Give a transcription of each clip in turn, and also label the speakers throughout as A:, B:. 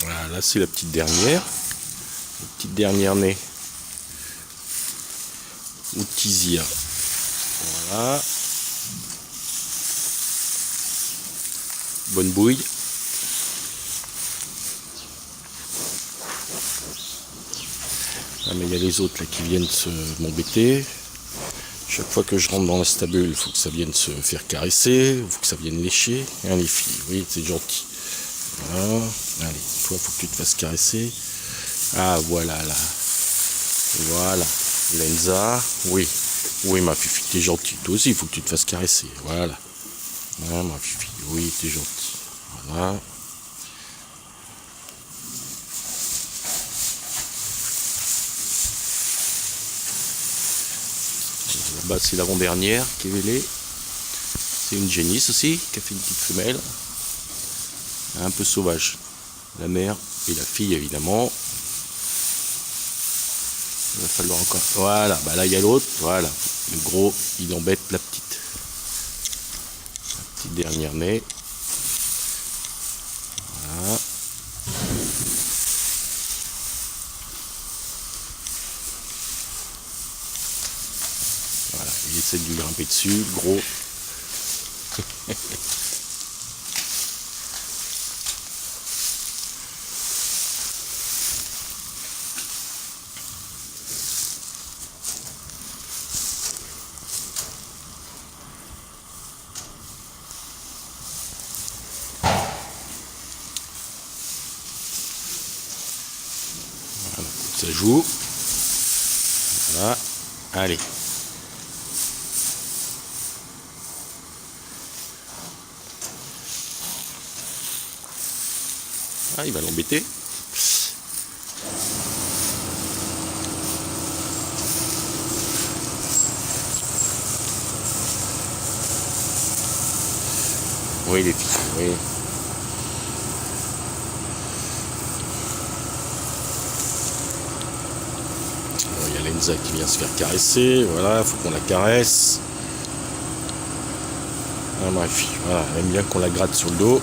A: Voilà, là c'est la petite dernière. La petite dernière née. Outisia. Voilà. Bonne bouille. Ah, mais il y a les autres là qui viennent m'embêter. Chaque fois que je rentre dans la stabule, il faut que ça vienne se faire caresser, il faut que ça vienne lécher. Hein, les filles, oui, c'est gentil. Voilà. Allez, toi, il faut que tu te fasses caresser. Ah, voilà, là. Voilà. Lenza, oui. Oui, ma fifi, t'es gentil. Toi aussi, il faut que tu te fasses caresser. Voilà. Voilà, ma fifi, oui, t'es gentil. Voilà. Là-bas, c'est l'avant-dernière qui est vélée. C'est une génisse aussi, qui a fait une petite femelle. Un peu sauvage. La mère et la fille, évidemment. Il va falloir encore... Voilà, bah là, il y a l'autre. Voilà. Le gros, il embête la petite. La petite dernière née. Voilà. Voilà, il essaie de lui grimper dessus, gros. Voilà, ça joue. Voilà, allez. Ah, il va l'embêter. Oui, les filles, oui. Bon, il y a Lenza qui vient se faire caresser. Voilà, il faut qu'on la caresse. Ah, ma fille, voilà, elle aime bien qu'on la gratte sur le dos.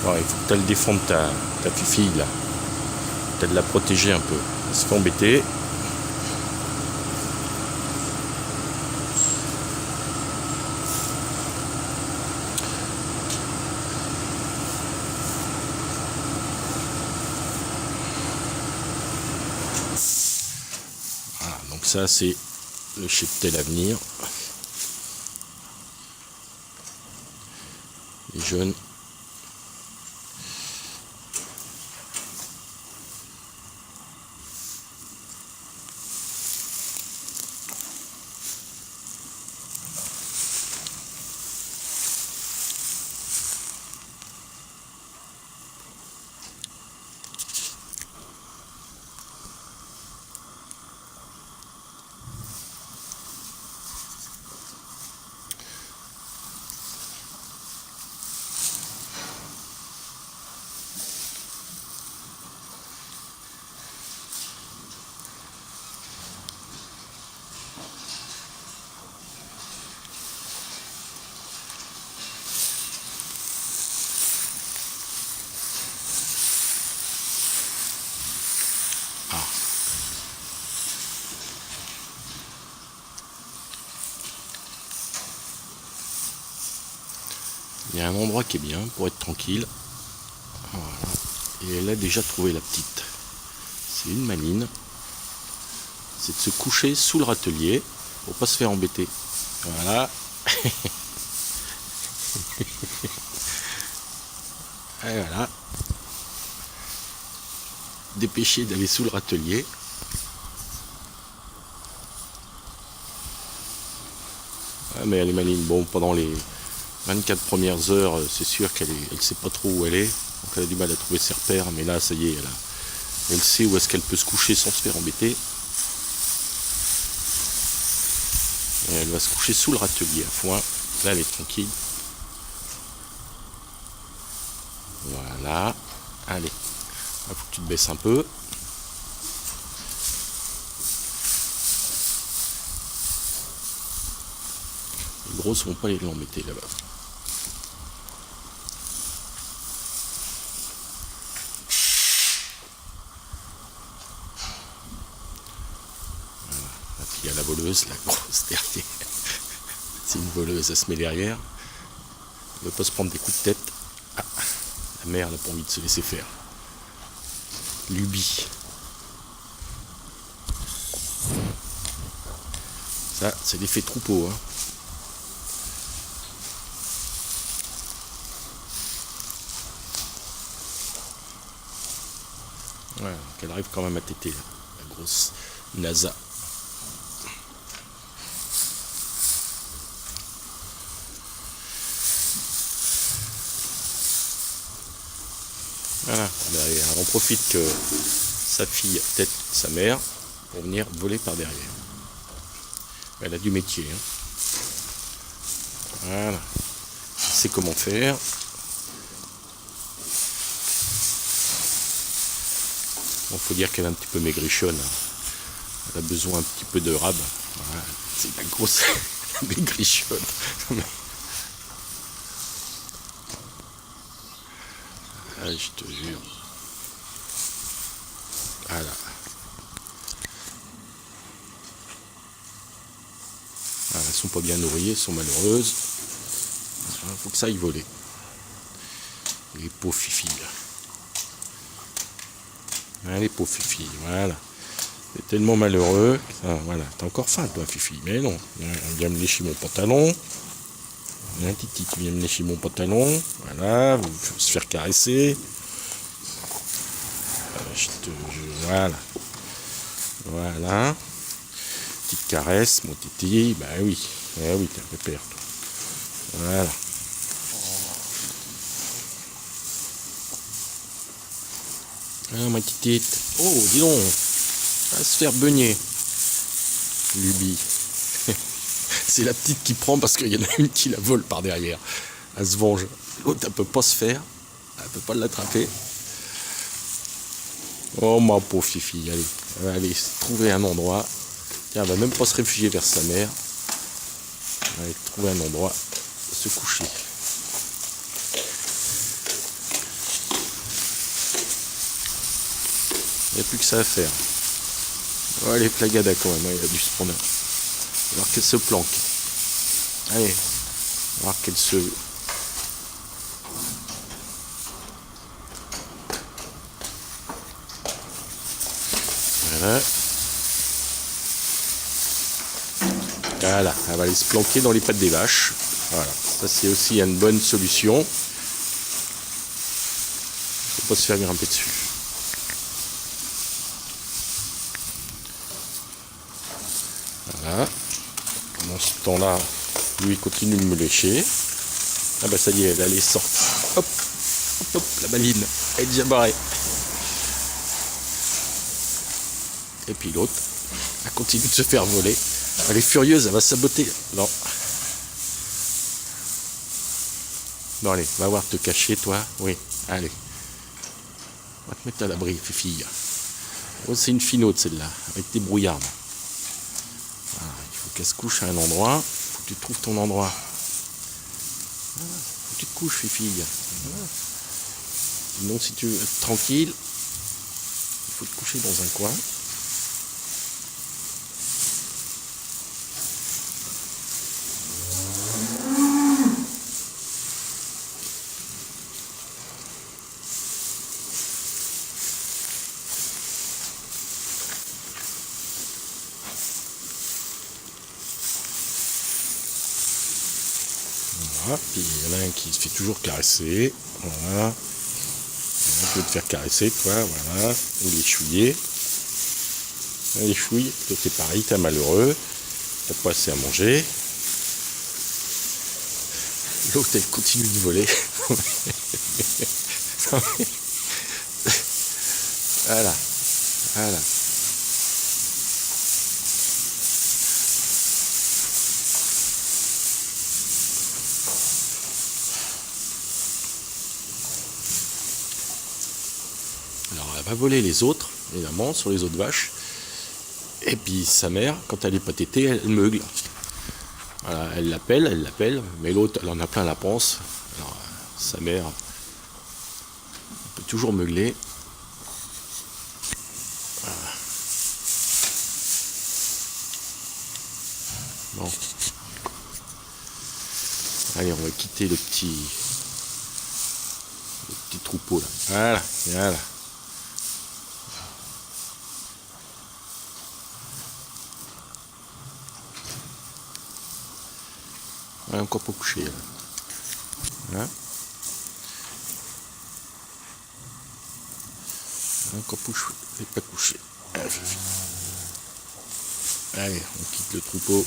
A: Ouais, il faut que tu le défendes ta fille là. Tu de la protéger un peu. Elle se fait embêter. Voilà, donc ça c'est le cheptel à venir. Les jeunes. Il y a un endroit qui est bien pour être tranquille. Voilà. Et elle a déjà trouvé la petite. C'est une manine. C'est de se coucher sous le râtelier pour pas se faire embêter. Voilà. Et voilà. Dépêchez d'aller sous le râtelier. Ah, mais elle est maligne. Bon, pendant les 24 premières heures, c'est sûr qu'elle sait pas trop où elle est. Donc elle a du mal à trouver ses repères. Mais là, ça y est, elle sait où est-ce qu'elle peut se coucher sans se faire embêter. Et elle va se coucher sous le râtelier à foin. Là, elle est tranquille. Voilà. Allez. Il faut que tu te baisses un peu. Les grosses vont pas les l'embêter là-bas. Voilà. Et puis il y a la voleuse, la grosse derrière. C'est une voleuse, elle se met derrière. Elle ne veut pas se prendre des coups de tête. Ah, la mère n'a pas envie de se laisser faire. Lubie. Ça, c'est l'effet troupeau. Hein. Ouais, donc elle arrive quand même à téter, là, la grosse NASA. Voilà, derrière. On profite que sa fille tète sa mère pour venir voler par derrière. Elle a du métier. Hein. Voilà. Elle sait comment faire. Bon, faut dire qu'elle est un petit peu maigrichonne. Elle a besoin un petit peu de rab. Voilà. C'est la grosse maigrichonne. Ah, je te jure. Voilà. Ah, elles sont pas bien nourries, elles sont malheureuses. Il faut que ça aille voler. Les pauvres filles. Ah, les pauvres filles, voilà. C'est tellement malheureux. Voilà, t'as encore faim toi, Fifi. Mais non, viens me lécher mon pantalon. Un titi qui vient me lécher mon pantalon. Voilà, faut se faire caresser. Voilà. Voilà. Petite caresse, mon titi. Bah oui. Ah oui, t'es un peu père, toi. Voilà. Ah, ma petite. Oh, dis donc. À se faire beugner. Lubie. C'est la petite qui prend parce qu'il y en a une qui la vole par derrière. Elle se venge. L'autre, elle peut pas se faire. Elle peut pas l'attraper. Oh, ma pauvre Fifi. Allez, elle va aller trouver un endroit. Tiens, elle va même pas se réfugier vers sa mère. Elle va aller trouver un endroit. Se coucher. Il n'y a plus que ça à faire. Oh, elle est plagada quand même. Il a dû se prendre. Alors qu'elle se planque. Allez. Alors qu'elle se... Voilà. Voilà. Elle va aller se planquer dans les pattes des vaches. Voilà. Ça, c'est aussi une bonne solution. Il ne faut pas se faire grimper dessus. Voilà. Pendant ce temps-là, lui il continue de me lécher. Ah bah ça y est, elle est sortie. Hop, hop, hop, la maline, elle est déjà barrée. Et puis l'autre, elle continue de se faire voler. Elle est furieuse, elle va saboter. Non. Bon allez, va voir te cacher toi. Oui, allez. On va te mettre à l'abri, fille. Oh, c'est une finote celle-là, avec des brouillards. Voilà, il faut qu'elle se couche à un endroit. Il faut que tu trouves ton endroit. Voilà, il faut que tu te couches, fille. Voilà. Sinon, si tu veux être tranquille, il faut te coucher dans un coin. Voilà, puis il y en a un qui se fait toujours caresser. Voilà. Tu peux te faire caresser, toi, voilà. Ou les chouiller. Les chouilles, toi t'es pareil, t'es malheureux. T'as pas assez à manger. L'autre, elle continue de voler. Voilà. Voilà. Alors elle va voler les autres, évidemment, sur les autres vaches. Et puis sa mère, quand elle est pas tétée, elle meugle. Voilà, elle l'appelle, mais l'autre, elle en a plein la panse. Alors, sa mère, on peut toujours meugler. Voilà. Bon. Allez, on va quitter le petit troupeau là. Voilà, voilà. Ouais, encore pas couché là. Hein, encore pas couché. Allez, on quitte le troupeau.